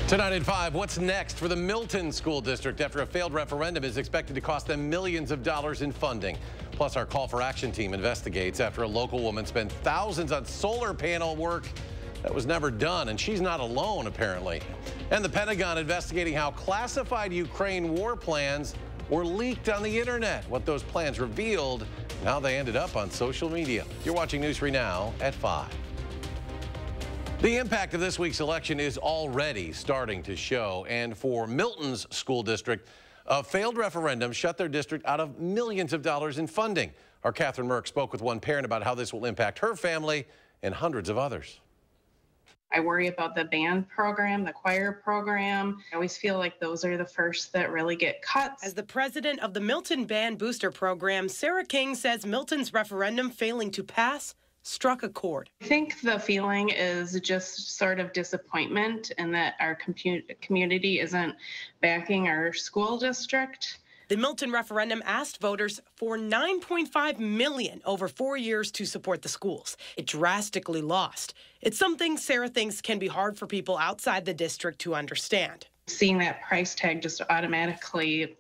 Tonight at 5, what's next for the Milton School District after a failed referendum is expected to cost them millions of dollars in funding? Plus, our Call for Action team investigates after a local woman spent thousands on solar panel work that was never done, and she's not alone, apparently. And the Pentagon investigating how classified Ukraine war plans were leaked on the internet, what those plans revealed, and how they ended up on social media. You're watching News 3 Now at 5. The impact of this week's election is already starting to show, and for Milton's school district, a failed referendum shut their district out of millions of dollars in funding. Our Catherine Merck spoke with one parent about how this will impact her family and hundreds of others. I worry about the band program, the choir program. I always feel like those are the first that really get cut. As the president of the Milton Band Booster Program, Sarah King says Milton's referendum failing to pass struck a chord. I think the feeling is just sort of disappointment in that our community isn't backing our school district. The Milton referendum asked voters for $9.5 million over 4 years to support the schools. It drastically lost. It's something Sarah thinks can be hard for people outside the district to understand. Seeing that price tag just automatically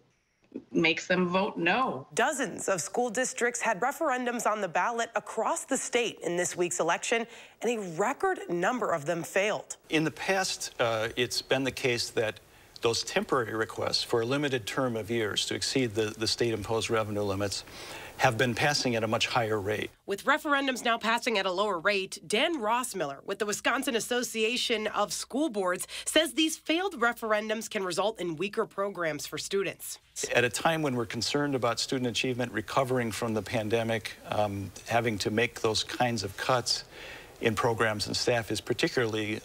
makes them vote no. Dozens of school districts had referendums on the ballot across the state in this week's election, and a record number of them failed. In the past, it's been the case that those temporary requests for a limited term of years to exceed the state-imposed revenue limits have been passing at a much higher rate. With referendums now passing at a lower rate, Dan Rossmiller with the Wisconsin Association of School Boards says these failed referendums can result in weaker programs for students. At a time when we're concerned about student achievement recovering from the pandemic, having to make those kinds of cuts in programs and staff is particularly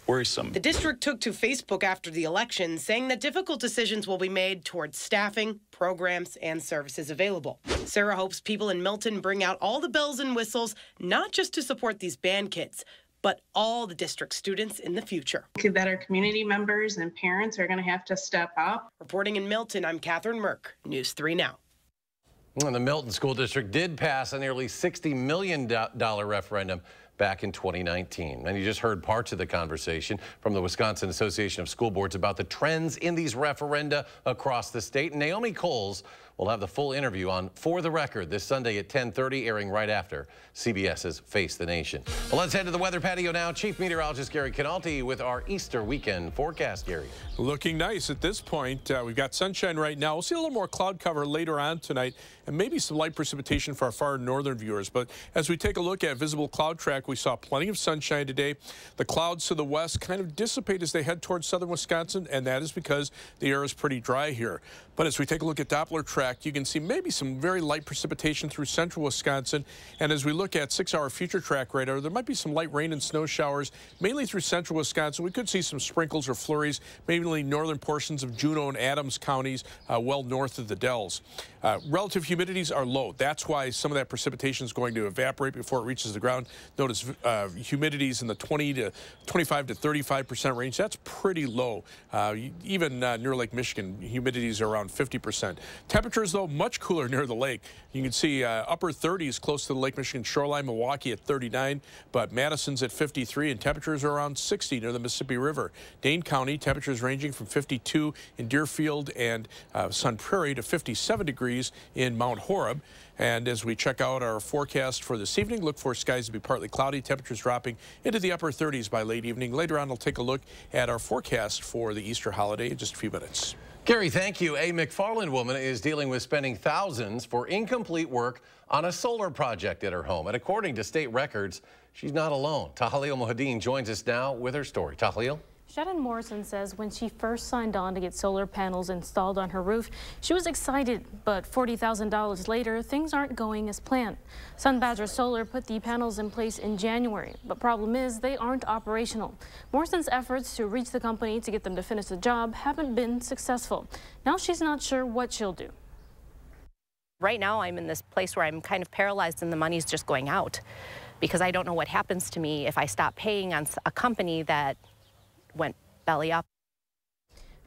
worrisome. The district took to Facebook after the election, saying that difficult decisions will be made towards staffing, programs, and services available. Sarah hopes people in Milton bring out all the bells and whistles, not just to support these band kids, but all the district students in the future. That our community members and parents are going to have to step up. Reporting in Milton, I'm Catherine Merck, News 3 Now. And the Milton School District did pass a nearly $60 million referendum back in 2019. And you just heard parts of the conversation from the Wisconsin Association of School Boards about the trends in these referenda across the state. And Naomi Coles will have the full interview on For the Record this Sunday at 10:30, airing right after CBS's Face the Nation. Well, let's head to the weather patio now. Chief Meteorologist Gary Canalti with our Easter weekend forecast. Gary. Looking nice at this point. We've got sunshine right now. We'll see a little more cloud cover later on tonight and maybe some light precipitation for our far northern viewers. But as we take a look at visible cloud track, we saw plenty of sunshine today. The clouds to the west kind of dissipate as they head towards southern Wisconsin, and that is because the air is pretty dry here. But as we take a look at Doppler track, you can see maybe some very light precipitation through central Wisconsin. And as we look at 6-hour future track radar, there might be some light rain and snow showers, mainly through central Wisconsin. We could see some sprinkles or flurries, mainly northern portions of Juneau and Adams counties, well north of the Dells. Relative humidities are low. That's why some of that precipitation is going to evaporate before it reaches the ground. Notice humidities in the 25 to 35% range. That's pretty low. Even near Lake Michigan, humidities are around 50%. Temperatures, though, much cooler near the lake. You can see upper 30s close to the Lake Michigan shoreline, Milwaukee at 39, but Madison's at 53, and temperatures are around 60 near the Mississippi River. Dane County, temperatures ranging from 52 in Deerfield and Sun Prairie to 57 degrees in Mount Horeb. And as we check out our forecast for this evening, look for skies to be partly cloudy, temperatures dropping into the upper 30s by late evening. Later on, we'll take a look at our forecast for the Easter holiday in just a few minutes. Gary, thank you. A McFarland woman is dealing with spending thousands for incomplete work on a solar project at her home. And according to state records, she's not alone. Tahlil Mohadeen joins us now with her story. Tahlil? Shannon Morrison says when she first signed on to get solar panels installed on her roof, she was excited, but $40,000 later, things aren't going as planned. Sun Badger Solar put the panels in place in January, but problem is they aren't operational. Morrison's efforts to reach the company to get them to finish the job haven't been successful. Now she's not sure what she'll do. Right now I'm in this place where I'm kind of paralyzed and the money's just going out because I don't know what happens to me if I stop paying on a company that went belly up.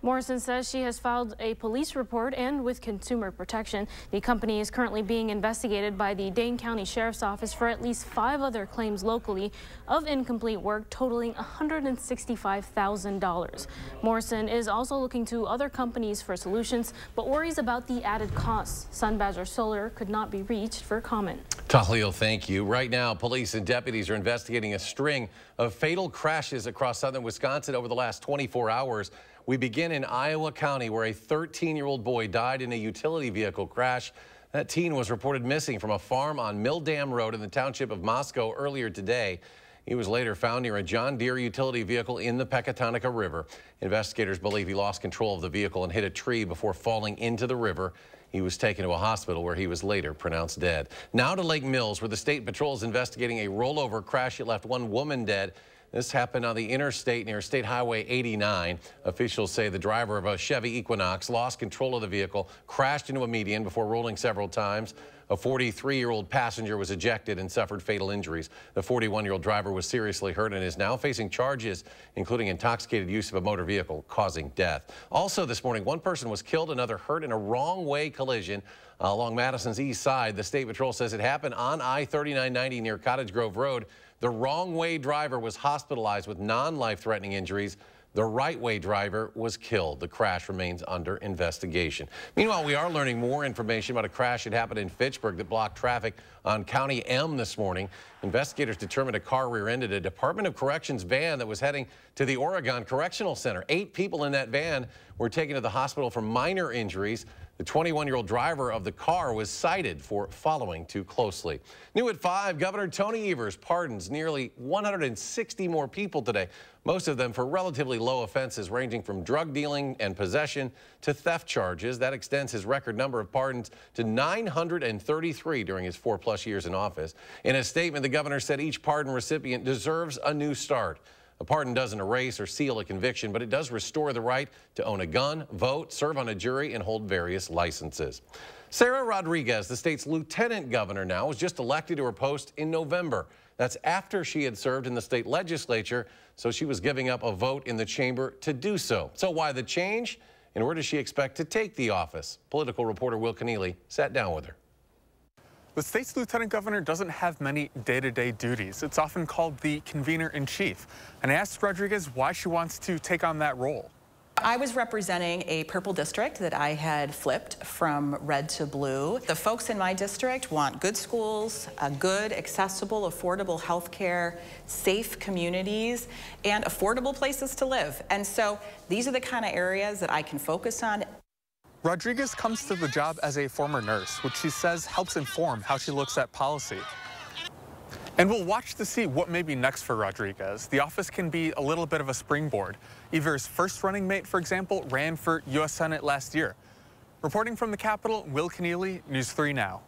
Morrison says she has filed a police report, and with Consumer Protection, the company is currently being investigated by the Dane County Sheriff's Office for at least 5 other claims locally of incomplete work totaling $165,000. Morrison is also looking to other companies for solutions, but worries about the added costs. Sun Badger Solar could not be reached for comment. Tahlil, thank you. Right now, police and deputies are investigating a string of fatal crashes across southern Wisconsin over the last 24 hours. We begin in Iowa County, where a 13-year-old boy died in a utility vehicle crash. That teen was reported missing from a farm on Mill Dam Road in the township of Moscow earlier today. He was later found near a John Deere utility vehicle in the Pecatonica River. Investigators believe he lost control of the vehicle and hit a tree before falling into the river. He was taken to a hospital where he was later pronounced dead. Now to Lake Mills, where the State Patrol is investigating a rollover crash that left one woman dead. This happened on the interstate near State Highway 89. Officials say the driver of a Chevy Equinox lost control of the vehicle, crashed into a median before rolling several times. A 43-year-old passenger was ejected and suffered fatal injuries. The 41-year-old driver was seriously hurt and is now facing charges, including intoxicated use of a motor vehicle causing death. Also this morning, one person was killed, another hurt in a wrong-way collision along Madison's east side. The State Patrol says it happened on I-3990 near Cottage Grove Road. The wrong-way driver was hospitalized with non-life-threatening injuries. The right-way driver was killed. The crash remains under investigation. Meanwhile, we are learning more information about a crash that happened in Fitchburg that blocked traffic on County M this morning. Investigators determined a car rear-ended a Department of Corrections van that was heading to the Oregon Correctional Center. 8 people in that van were taken to the hospital for minor injuries. The 21-year-old driver of the car was cited for following too closely. New at 5, Governor Tony Evers pardons nearly 160 more people today, most of them for relatively low offenses ranging from drug dealing and possession to theft charges. That extends his record number of pardons to 933 during his 4+ years in office. In a statement, the governor said each pardon recipient deserves a new start. A pardon doesn't erase or seal a conviction, but it does restore the right to own a gun, vote, serve on a jury, and hold various licenses. Sarah Rodriguez, the state's lieutenant governor now, was just elected to her post in November. That's after she had served in the state legislature, so she was giving up a vote in the chamber to do so. So why the change, and where does she expect to take the office? Political reporter Will Keneally sat down with her. The state's lieutenant governor doesn't have many day-to-day duties. It's often called the convener-in-chief. And I asked Rodriguez why she wants to take on that role. I was representing a purple district that I had flipped from red to blue. The folks in my district want good schools, a good, accessible, affordable health care, safe communities, and affordable places to live. And so these are the kind of areas that I can focus on. Rodriguez comes to the job as a former nurse, which she says helps inform how she looks at policy. And we'll watch to see what may be next for Rodriguez. The office can be a little bit of a springboard. Evers' first running mate, for example, ran for U.S. Senate last year. Reporting from the Capitol, Will Keneally, News 3 Now.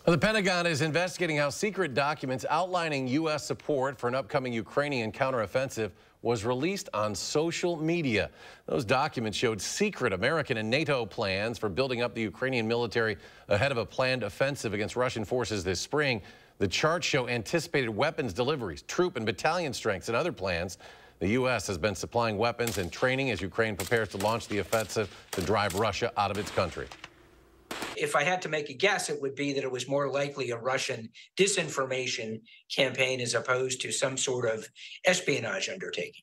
The Pentagon is investigating how secret documents outlining U.S. support for an upcoming Ukrainian counteroffensive was released on social media. Those documents showed secret American and NATO plans for building up the Ukrainian military ahead of a planned offensive against Russian forces this spring. The charts show anticipated weapons deliveries, troop and battalion strengths, and other plans. The U.S. has been supplying weapons and training as Ukraine prepares to launch the offensive to drive Russia out of its country. If I had to make a guess, it would be that it was more likely a Russian disinformation campaign as opposed to some sort of espionage undertaking.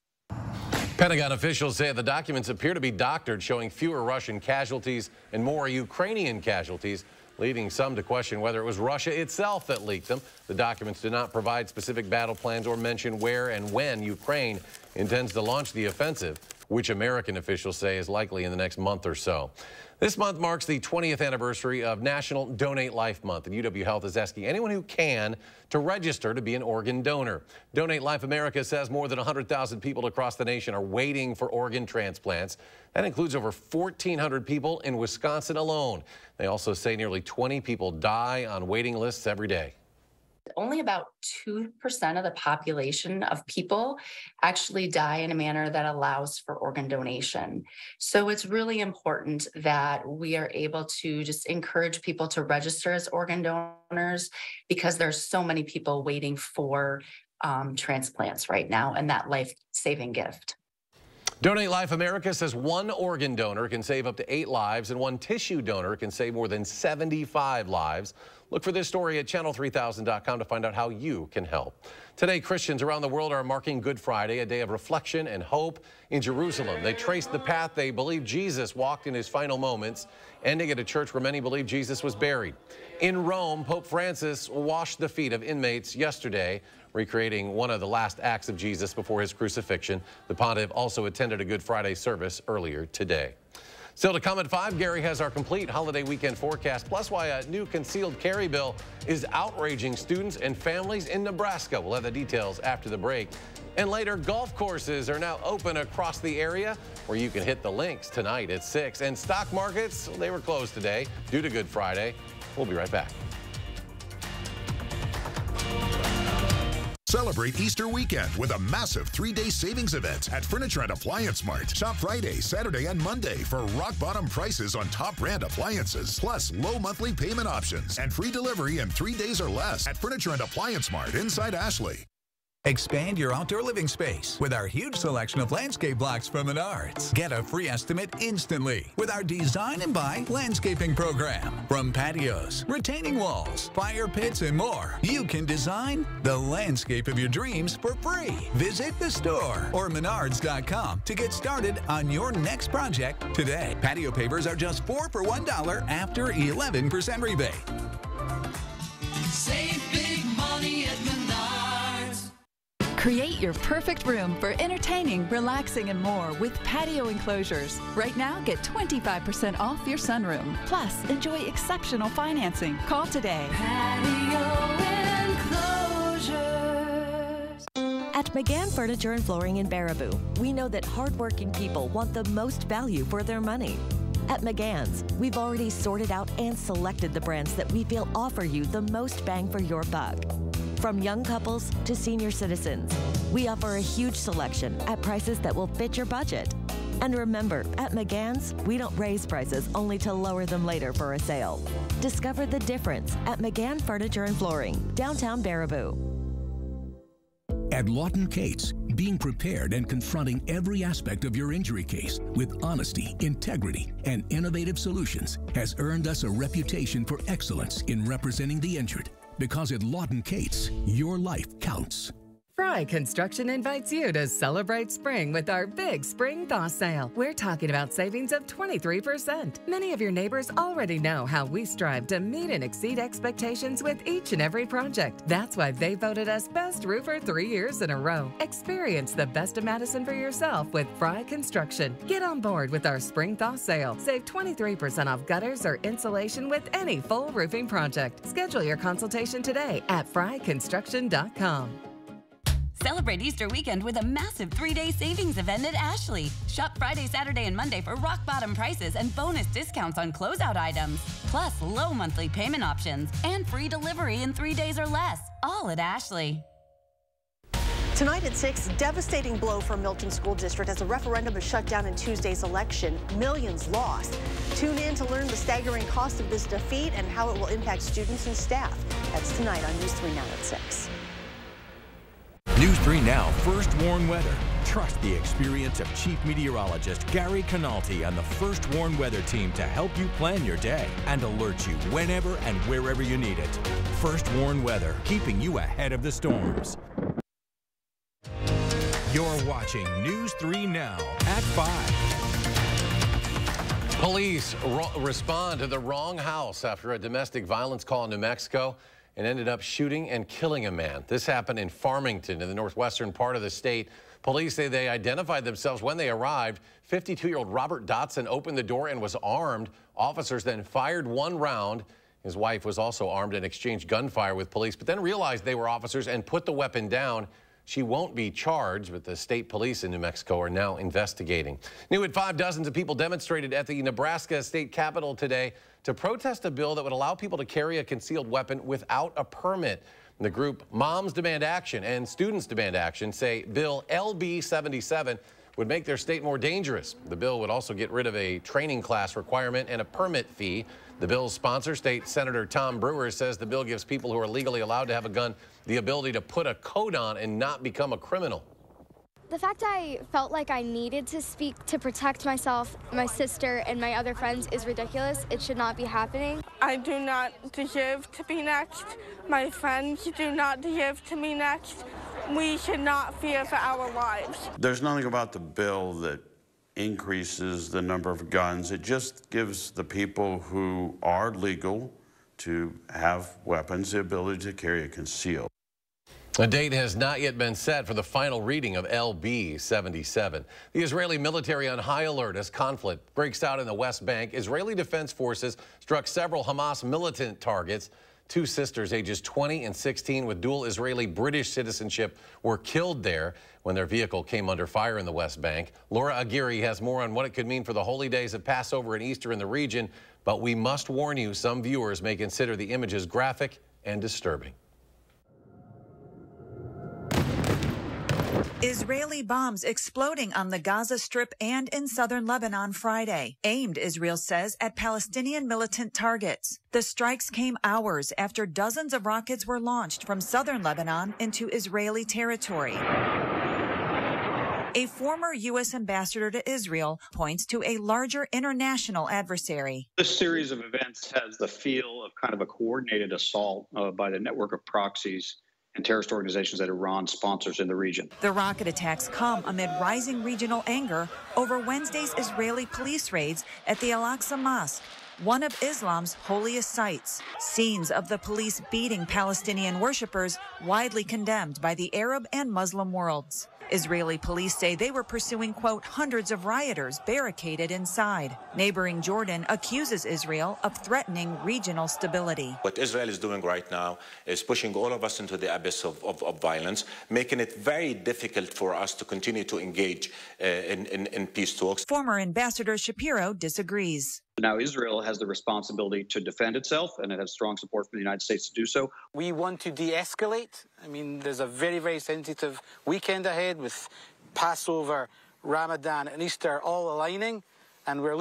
Pentagon officials say the documents appear to be doctored, showing fewer Russian casualties and more Ukrainian casualties, leading some to question whether it was Russia itself that leaked them. The documents do not provide specific battle plans or mention where and when Ukraine intends to launch the offensive, which American officials say is likely in the next month or so. This month marks the 20th anniversary of National Donate Life Month, and UW Health is asking anyone who can to register to be an organ donor. Donate Life America says more than 100,000 people across the nation are waiting for organ transplants. That includes over 1,400 people in Wisconsin alone. They also say nearly 20 people die on waiting lists every day. Only about 2% of the population of people actually die in a manner that allows for organ donation. So it's really important that we are able to just encourage people to register as organ donors, because there's so many people waiting for transplants right now and that life-saving gift. Donate Life America says one organ donor can save up to 8 lives and one tissue donor can save more than 75 lives. Look for this story at channel3000.com to find out how you can help. Today, Christians around the world are marking Good Friday, a day of reflection and hope. In Jerusalem, they traced the path they believe Jesus walked in his final moments, ending at a church where many believe Jesus was buried. In Rome, Pope Francis washed the feet of inmates yesterday, recreating one of the last acts of Jesus before his crucifixion. The pontiff also attended a Good Friday service earlier today. Still to come at 5, Gary has our complete holiday weekend forecast, plus why a new concealed carry bill is outraging students and families in Nebraska. We'll have the details after the break. And later, golf courses are now open across the area where you can hit the links tonight at 6. And stock markets, they were closed today due to Good Friday. We'll be right back. Celebrate Easter weekend with a massive 3-day savings event at Furniture and Appliance Mart. Shop Friday, Saturday, and Monday for rock-bottom prices on top brand appliances, plus low monthly payment options and free delivery in 3 days or less at Furniture and Appliance Mart inside Ashley. Expand your outdoor living space with our huge selection of landscape blocks from Menards. Get a free estimate instantly with our Design and Buy landscaping program. From patios, retaining walls, fire pits, and more, you can design the landscape of your dreams for free. Visit the store or Menards.com to get started on your next project today. Patio pavers are just $4 for $1 after 11% rebate. Save big money at Menards. Create your perfect room for entertaining, relaxing, and more with patio enclosures. Right now, get 25% off your sunroom. Plus, enjoy exceptional financing. Call today. Patio enclosures. At McGann Furniture and Flooring in Baraboo, we know that hardworking people want the most value for their money. At McGann's, we've already sorted out and selected the brands that we feel offer you the most bang for your buck. From young couples to senior citizens, we offer a huge selection at prices that will fit your budget. And remember, at McGann's, we don't raise prices only to lower them later for a sale. Discover the difference at McGann Furniture and Flooring, downtown Baraboo. At Lawton Cates, being prepared and confronting every aspect of your injury case with honesty, integrity, and innovative solutions has earned us a reputation for excellence in representing the injured. Because at Lawton Cates, your life counts. Fry Construction invites you to celebrate spring with our big spring thaw sale. We're talking about savings of 23%. Many of your neighbors already know how we strive to meet and exceed expectations with each and every project. That's why they voted us Best Roofer 3 years in a row. Experience the best of Madison for yourself with Fry Construction. Get on board with our spring thaw sale. Save 23% off gutters or insulation with any full roofing project. Schedule your consultation today at fryconstruction.com. Celebrate Easter weekend with a massive 3-day savings event at Ashley. Shop Friday, Saturday, and Monday for rock-bottom prices and bonus discounts on closeout items. Plus low monthly payment options and free delivery in 3 days or less. All at Ashley. Tonight at 6, devastating blow for Milton School District as a referendum is shut down in Tuesday's election. Millions lost. Tune in to learn the staggering cost of this defeat and how it will impact students and staff. That's tonight on News 3 Now at 6. News 3 Now First Warn Weather. Trust the experience of Chief Meteorologist Gary Canalti and the First Warn Weather team to help you plan your day and alert you whenever and wherever you need it. First Warn Weather, keeping you ahead of the storms. You're watching News 3 Now at 5. Police respond to the wrong house after a domestic violence call in New Mexico and ended up shooting and killing a man. This happened in Farmington in the northwestern part of the state. Police say they identified themselves when they arrived. 52-year-old Robert Dotson opened the door and was armed. Officers then fired 1 round. His wife was also armed and exchanged gunfire with police, but then realized they were officers and put the weapon down. She won't be charged, but the state police in New Mexico are now investigating. New at 5, dozens of people demonstrated at the Nebraska state capitol today to protest a bill that would allow people to carry a concealed weapon without a permit. The group Moms Demand Action and Students Demand Action say Bill LB 77 would make their state more dangerous. The bill would also get rid of a training class requirement and a permit fee. The bill's sponsor, State Senator Tom Brewer, says the bill gives people who are legally allowed to have a gun the ability to put a coat on and not become a criminal. The fact I felt like I needed to speak to protect myself, my sister, and my other friends is ridiculous. It should not be happening. I do not deserve to be next. My friends do not deserve to be next. We should not fear for our lives. There's nothing about the bill that increases the number of guns. It just gives the people who are legal to have weapons the ability to carry a concealed. A date has not yet been set for the final reading of LB 77. The Israeli military on high alert as conflict breaks out in the West Bank. Israeli Defense Forces struck several Hamas militant targets. Two sisters, ages 20 and 16, with dual Israeli-British citizenship, were killed there when their vehicle came under fire in the West Bank. Laura Aguirre has more on what it could mean for the holy days of Passover and Easter in the region. But we must warn you, some viewers may consider the images graphic and disturbing. Israeli bombs exploding on the Gaza Strip and in southern Lebanon Friday, aimed, Israel says, at Palestinian militant targets. The strikes came hours after dozens of rockets were launched from southern Lebanon into Israeli territory. A former U.S. ambassador to Israel points to a larger international adversary. This series of events has the feel of kind of a coordinated assault by the network of proxies and terrorist organizations that Iran sponsors in the region. The rocket attacks come amid rising regional anger over Wednesday's Israeli police raids at the Al-Aqsa Mosque, one of Islam's holiest sites. Scenes of the police beating Palestinian worshippers widely condemned by the Arab and Muslim worlds. Israeli police say they were pursuing, quote, hundreds of rioters barricaded inside. Neighboring Jordan accuses Israel of threatening regional stability. What Israel is doing right now is pushing all of us into the abyss of violence, making it very difficult for us to continue to engage in peace talks. Former Ambassador Shapiro disagrees. Now Israel has the responsibility to defend itself, and it has strong support from the United States to do so. We want to de-escalate. I mean, there's a very, very sensitive weekend ahead with Passover, Ramadan, and Easter all aligning, and we're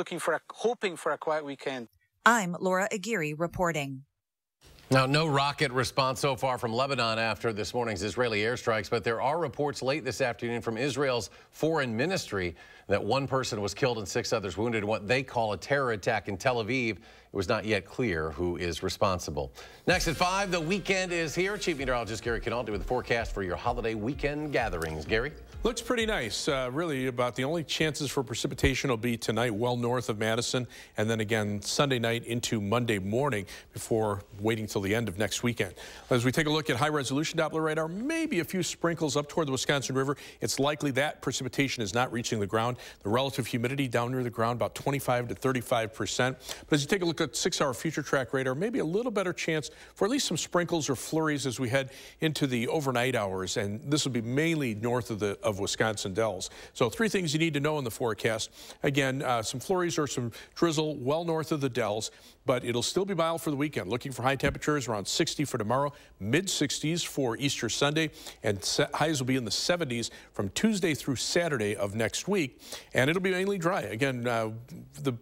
hoping for a quiet weekend. I'm Laura Aguirre reporting. Now, no rocket response so far from Lebanon after this morning's Israeli airstrikes, but there are reports late this afternoon from Israel's foreign ministry that one person was killed and 6 others wounded in what they call a terror attack in Tel Aviv. It was not yet clear who is responsible. Next at 5, the weekend is here. Chief Meteorologist Gary Canal with the forecast for your holiday weekend gatherings. Gary? Looks pretty nice. Really, about the only chances for precipitation will be tonight well north of Madison, and then again Sunday night into Monday morning before waiting till the end of next weekend. As we take a look at high-resolution Doppler radar, maybe a few sprinkles up toward the Wisconsin River. It's likely that precipitation is not reaching the ground. The relative humidity down near the ground about 25 to 35%. But as you take a look at 6-hour future track radar, maybe a little better chance for at least some sprinkles or flurries as we head into the overnight hours, and this will be mainly north of Wisconsin Dells. So 3 things you need to know in the forecast. Again, some flurries or some drizzle well north of the Dells, but it'll still be mild for the weekend. Looking for high temperatures around 60 for tomorrow, mid-60s for Easter Sunday, and highs will be in the 70s from Tuesday through Saturday of next week. And it'll be mainly dry. Again,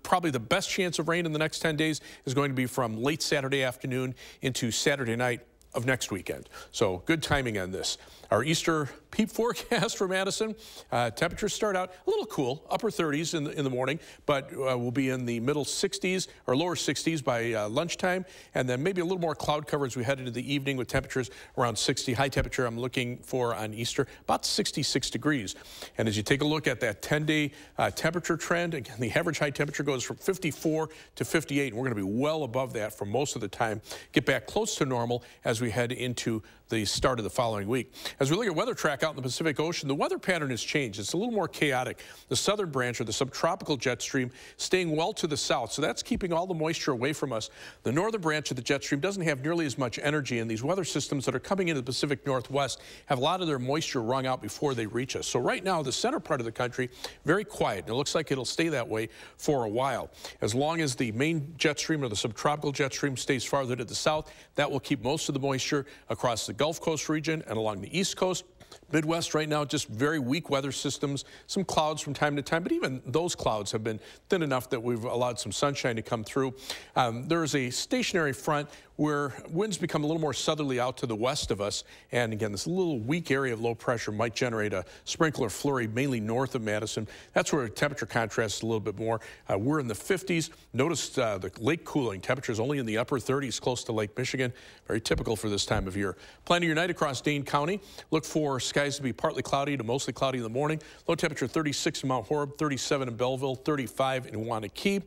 probably the best chance of rain in the next 10 days is going to be from late Saturday afternoon into Saturday night of next weekend. So good timing on this. Our Easter peep forecast for Madison. Temperatures start out a little cool, upper 30s in the morning, but we'll be in the middle 60s or lower 60s by lunchtime, and then maybe a little more cloud cover as we head into the evening with temperatures around 60. High temperature I'm looking for on Easter, about 66 degrees. And as you take a look at that 10-day temperature trend, again, the average high temperature goes from 54 to 58, and we're going to be well above that for most of the time. Get back close to normal as we head into the start of the following week. As we look at weather track out in the Pacific Ocean, the weather pattern has changed. It's a little more chaotic. The southern branch of the subtropical jet stream staying well to the south, so that's keeping all the moisture away from us. The northern branch of the jet stream doesn't have nearly as much energy, and these weather systems that are coming into the Pacific Northwest have a lot of their moisture wrung out before they reach us. So right now, the center part of the country, very quiet, and it looks like it'll stay that way for a while. As long as the main jet stream or the subtropical jet stream stays farther to the south, that will keep most of the moisture across the Gulf Coast region and along the East Coast. Midwest right now, just very weak weather systems, some clouds from time to time, but even those clouds have been thin enough that we've allowed some sunshine to come through. There is a stationary front where winds become a little more southerly out to the west of us. And again, this little weak area of low pressure might generate a sprinkle or flurry, mainly north of Madison. That's where temperature contrasts a little bit more. We're in the 50s. Notice the lake cooling. Temperatures only in the upper 30s, close to Lake Michigan. Very typical for this time of year. Planning your night across Dane County. Look for skies to be partly cloudy to mostly cloudy in the morning. Low temperature 36 in Mount Horeb, 37 in Belleville, 35 in Wanakee.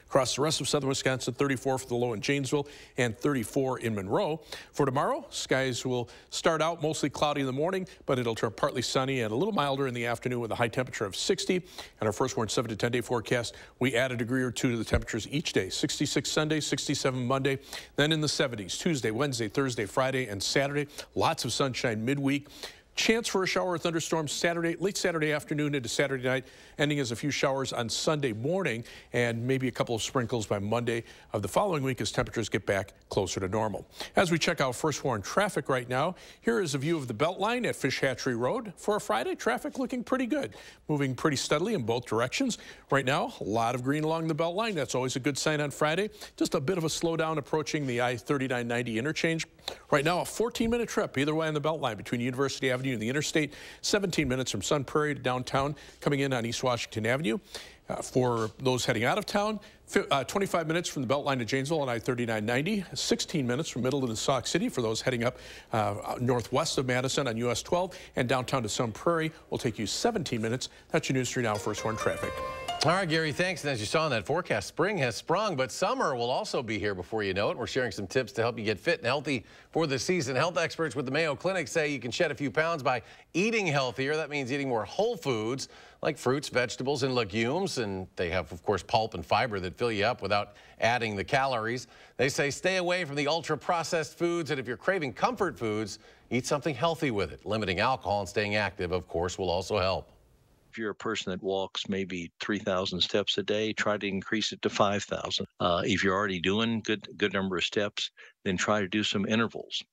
Across the rest of southern Wisconsin, 34 for the low in Janesville and 34 in Monroe. For tomorrow, skies will start out mostly cloudy in the morning, but it'll turn partly sunny and a little milder in the afternoon with a high temperature of 60. And our first warned 7 to 10 day forecast, we add a degree or two to the temperatures each day. 66 Sunday, 67 Monday, then in the 70s Tuesday, Wednesday, Thursday, Friday, and Saturday. Lots of sunshine midweek. Chance for a shower or thunderstorm Saturday, late Saturday afternoon into Saturday night, ending as a few showers on Sunday morning, and maybe a couple of sprinkles by Monday of the following week as temperatures get back closer to normal. As we check out first warned traffic right now, here is a view of the Beltline at Fish Hatchery Road. For a Friday, traffic looking pretty good, moving pretty steadily in both directions. Right now, a lot of green along the Beltline. That's always a good sign on Friday. Just a bit of a slowdown approaching the I-3990 interchange. Right now, a 14-minute trip either way on the Beltline between University Avenue and the interstate, 17 minutes from Sun Prairie to downtown, coming in on East Washington Avenue. For those heading out of town, 25 minutes from the Beltline to Janesville on I-3990, 16 minutes from Middleton to Sauk City for those heading up northwest of Madison on US 12, and downtown to Sun Prairie will take you 17 minutes. That's your News 3 Now first warned traffic. All right, Gary, thanks. And as you saw in that forecast, spring has sprung, but summer will also be here before you know it. We're sharing some tips to help you get fit and healthy for the season. Health experts with the Mayo Clinic say you can shed a few pounds by eating healthier. That means eating more whole foods like fruits, vegetables, and legumes. And they have, of course, pulp and fiber that fill you up without adding the calories. They say stay away from the ultra-processed foods, and if you're craving comfort foods, eat something healthy with it. Limiting alcohol and staying active, of course, will also help. If you're a person that walks maybe 3,000 steps a day, try to increase it to 5,000. If you're already doing good number of steps, then try to do some intervals.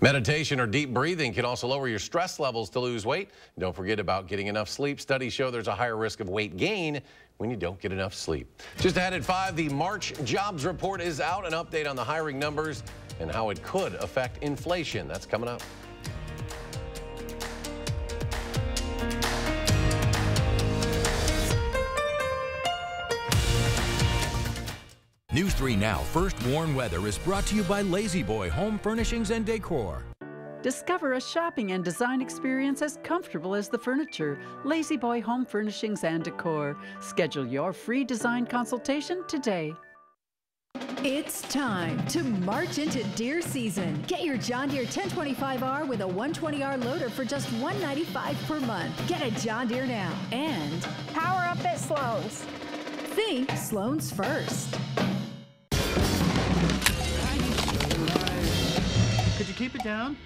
Meditation or deep breathing can also lower your stress levels to lose weight. Don't forget about getting enough sleep. Studies show there's a higher risk of weight gain when you don't get enough sleep. Just ahead at 5, the March jobs report is out. An update on the hiring numbers and how it could affect inflation. That's coming up. News 3 Now First Warn Weather is brought to you by Lazy Boy Home Furnishings and Decor. Discover a shopping and design experience as comfortable as the furniture. Lazy Boy Home Furnishings and Decor. Schedule your free design consultation today. It's time to march into deer season. Get your John Deere 1025R with a 120R loader for just $195 per month. Get a John Deere now and Power up at Sloan's. Think Sloan's first. Could you keep it down?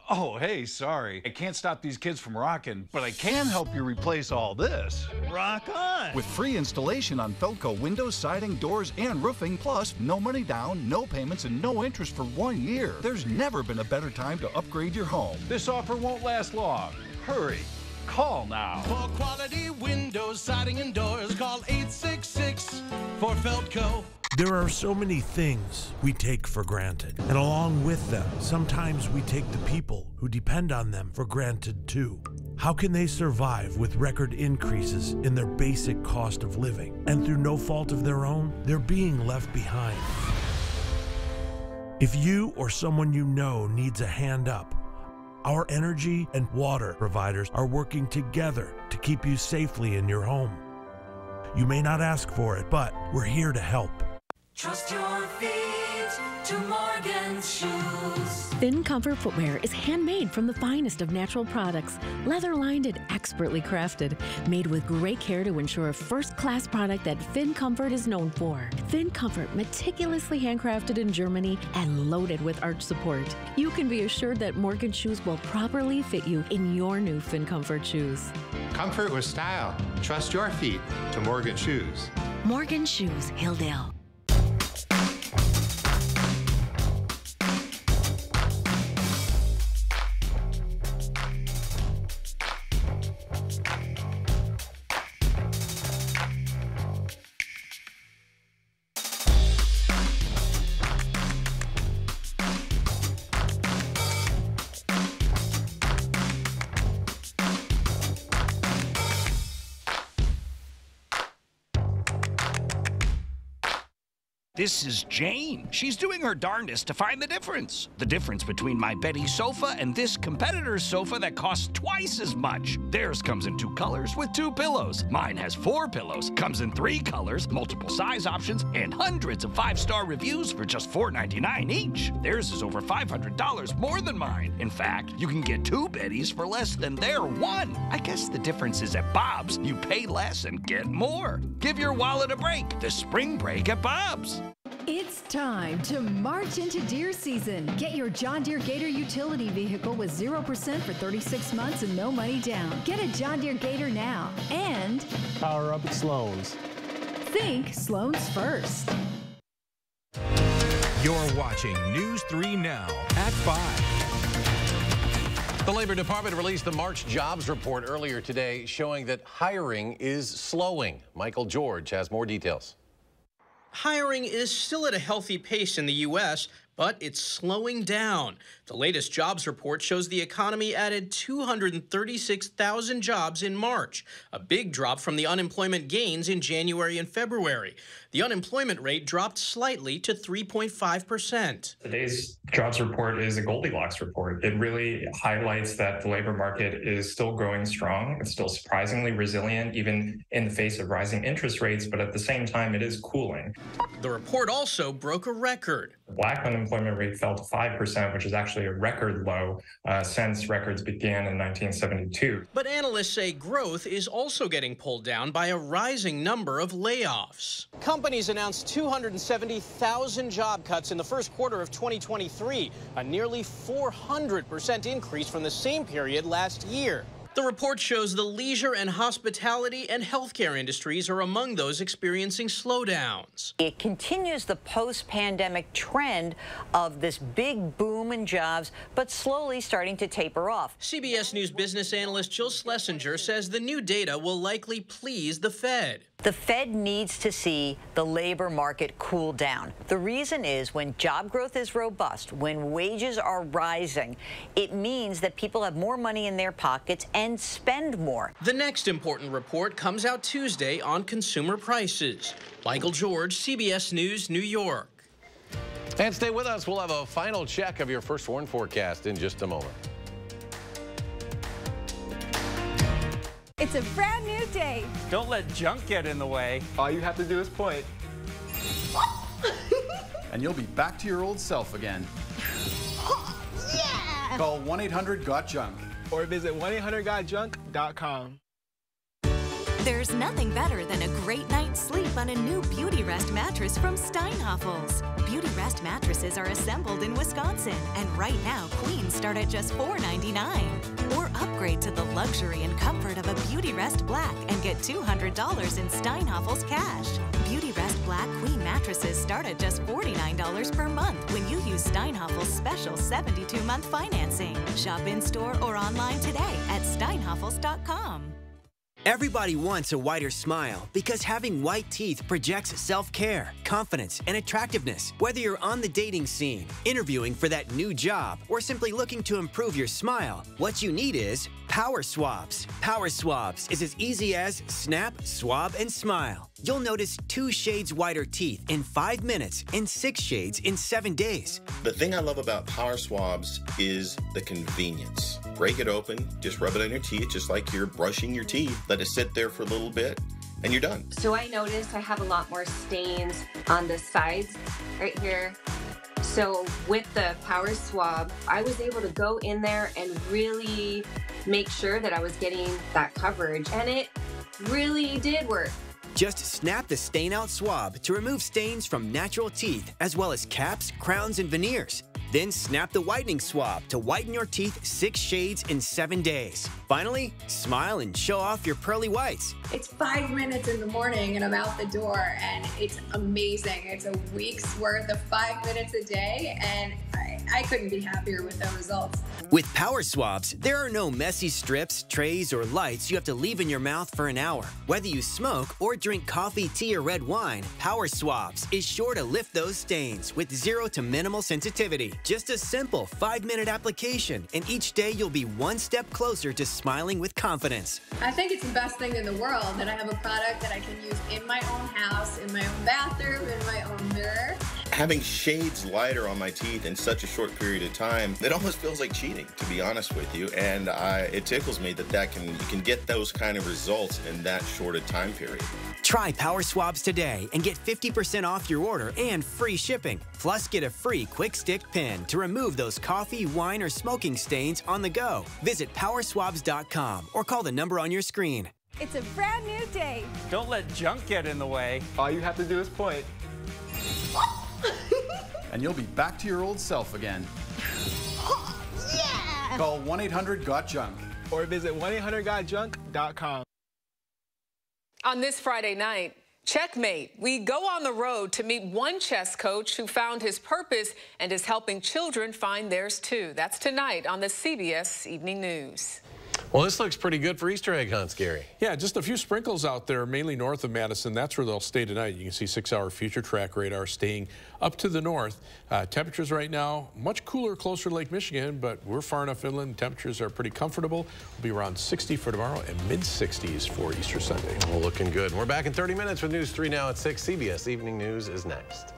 Oh, hey, sorry. I can't stop these kids from rocking, but I can help you replace all this. Rock on! With free installation on Felco windows, siding, doors, and roofing, plus no money down, no payments, and no interest for 1 year. There's never been a better time to upgrade your home. This offer won't last long. Hurry. Call now. For quality windows, siding, and doors, call 866 for Felco. There are so many things we take for granted, and along with them, sometimes we take the people who depend on them for granted too. How can they survive with record increases in their basic cost of living? And through no fault of their own, they're being left behind. If you or someone you know needs a hand up, our energy and water providers are working together to keep you safely in your home. You may not ask for it, but we're here to help. Trust your feet to Morgan's Shoes. Finn Comfort footwear is handmade from the finest of natural products, leather-lined and expertly crafted, made with great care to ensure a first-class product that Finn Comfort is known for. Finn Comfort, meticulously handcrafted in Germany and loaded with arch support. You can be assured that Morgan Shoes will properly fit you in your new Finn Comfort shoes. Comfort with style. Trust your feet to Morgan Shoes. Morgan Shoes, Hilldale. This is Jane. She's doing her darndest to find the difference. The difference between my Betty sofa and this competitor's sofa that costs twice as much. Theirs comes in 2 colors with 2 pillows. Mine has 4 pillows, comes in 3 colors, multiple size options, and hundreds of 5-star reviews for just $4.99 each. Theirs is over $500 more than mine. In fact, you can get 2 Bettys for less than their 1. I guess the difference is at Bob's, you pay less and get more. Give your wallet a break. The spring break at Bob's. It's time to march into deer season. Get your John Deere Gator utility vehicle with 0% for 36 months and no money down. Get a John Deere Gator now and power up at Sloan's. Think Sloan's first. You're watching News 3 Now at 5. The Labor Department released the March jobs report earlier today showing that hiring is slowing. Michael George has more details. Hiring is still at a healthy pace in the U.S., but it's slowing down. The latest jobs report shows the economy added 236,000 jobs in March, a big drop from the unemployment gains in January and February. The unemployment rate dropped slightly to 3.5%. Today's jobs report is a Goldilocks report. It really highlights that the labor market is still growing strong. It's still surprisingly resilient, even in the face of rising interest rates, but at the same time, it is cooling. The report also broke a record. The black unemployment rate fell to 5%, which is actually a record low since records began in 1972. But analysts say growth is also getting pulled down by a rising number of layoffs. Companies announced 270,000 job cuts in the first quarter of 2023, a nearly 400% increase from the same period last year. The report shows the leisure and hospitality and healthcare industries are among those experiencing slowdowns. It continues the post-pandemic trend of this big boom in jobs, but slowly starting to taper off. CBS News business analyst Jill Schlesinger says the new data will likely please the Fed. The Fed needs to see the labor market cool down. The reason is when job growth is robust, when wages are rising, it means that people have more money in their pockets and spend more. The next important report comes out Tuesday on consumer prices. Michael George, CBS News, New York. And stay with us. We'll have a final check of your First Warn forecast in just a moment. It's a brand new day. Don't let junk get in the way. All you have to do is point. And you'll be back to your old self again. Yeah! Call 1-800-GOT-JUNK. Or visit 1-800-GOT-JUNK.com. There's nothing better than a great night's sleep on a new Beauty Rest mattress from Steinhafels. Beauty Rest mattresses are assembled in Wisconsin, and right now queens start at just $4.99. Or upgrade to the luxury and comfort of a Beauty Rest Black and get $200 in Steinhafels cash. Beauty Rest Black Queen mattresses start at just $49 per month when you use Steinhafels' special 72-month financing. Shop in-store or online today at steinhafels.com. Everybody wants a whiter smile because having white teeth projects self-care, confidence, and attractiveness. Whether you're on the dating scene, interviewing for that new job, or simply looking to improve your smile, what you need is Power Swabs. Power Swabs is as easy as snap, swab, and smile. You'll notice 2 shades whiter teeth in 5 minutes and 6 shades in 7 days. The thing I love about Power Swabs is the convenience. Break it open, just rub it on your teeth, just like you're brushing your teeth. Let it sit there for a little bit, and you're done. So I noticed I have a lot more stains on the sides right here. So with the Power Swab, I was able to go in there and really make sure that I was getting that coverage, and it really did work. Just snap the stain out swab to remove stains from natural teeth, as well as caps, crowns, and veneers. Then snap the whitening swab to whiten your teeth 6 shades in 7 days. Finally, smile and show off your pearly whites. It's 5 minutes in the morning and I'm out the door, and it's amazing. It's a week's worth of 5 minutes a day, and I couldn't be happier with the results. With Power Swabs, there are no messy strips, trays, or lights you have to leave in your mouth for an hour. Whether you smoke or drink coffee, tea, or red wine, Power Swabs is sure to lift those stains with 0 to minimal sensitivity. Just a simple 5-minute application, and each day you'll be one step closer to smiling with confidence. I think it's the best thing in the world that I have a product that I can use in my own house, in my own bathroom, in my own mirror. Having shades lighter on my teeth in such a short period of time, it almost feels like cheating, to be honest with you. And it tickles me that you can get those kind of results in that short a time period. Try Power Swabs today and get 50% off your order and free shipping. Plus, get a free quick stick pen to remove those coffee, wine, or smoking stains on the go. Visit powerswabs.com or call the number on your screen. It's a brand new day. Don't let junk get in the way. All you have to do is point. And you'll be back to your old self again. Yeah! Call 1-800-GOT-JUNK. Or visit 1-800-GOT-JUNK.com. On this Friday night, Checkmate. We go on the road to meet one chess coach who found his purpose and is helping children find theirs too. That's tonight on the CBS Evening News. Well, this looks pretty good for Easter egg hunts, Gary. Yeah, just a few sprinkles out there, mainly north of Madison. That's where they'll stay tonight. You can see 6-hour future track radar staying up to the north. Temperatures right now, much cooler closer to Lake Michigan, but we're far enough inland. Temperatures are pretty comfortable. We'll be around 60 for tomorrow and mid-60s for Easter Sunday. Well, looking good. We're back in 30 minutes with News 3 now at 6. CBS Evening News is next.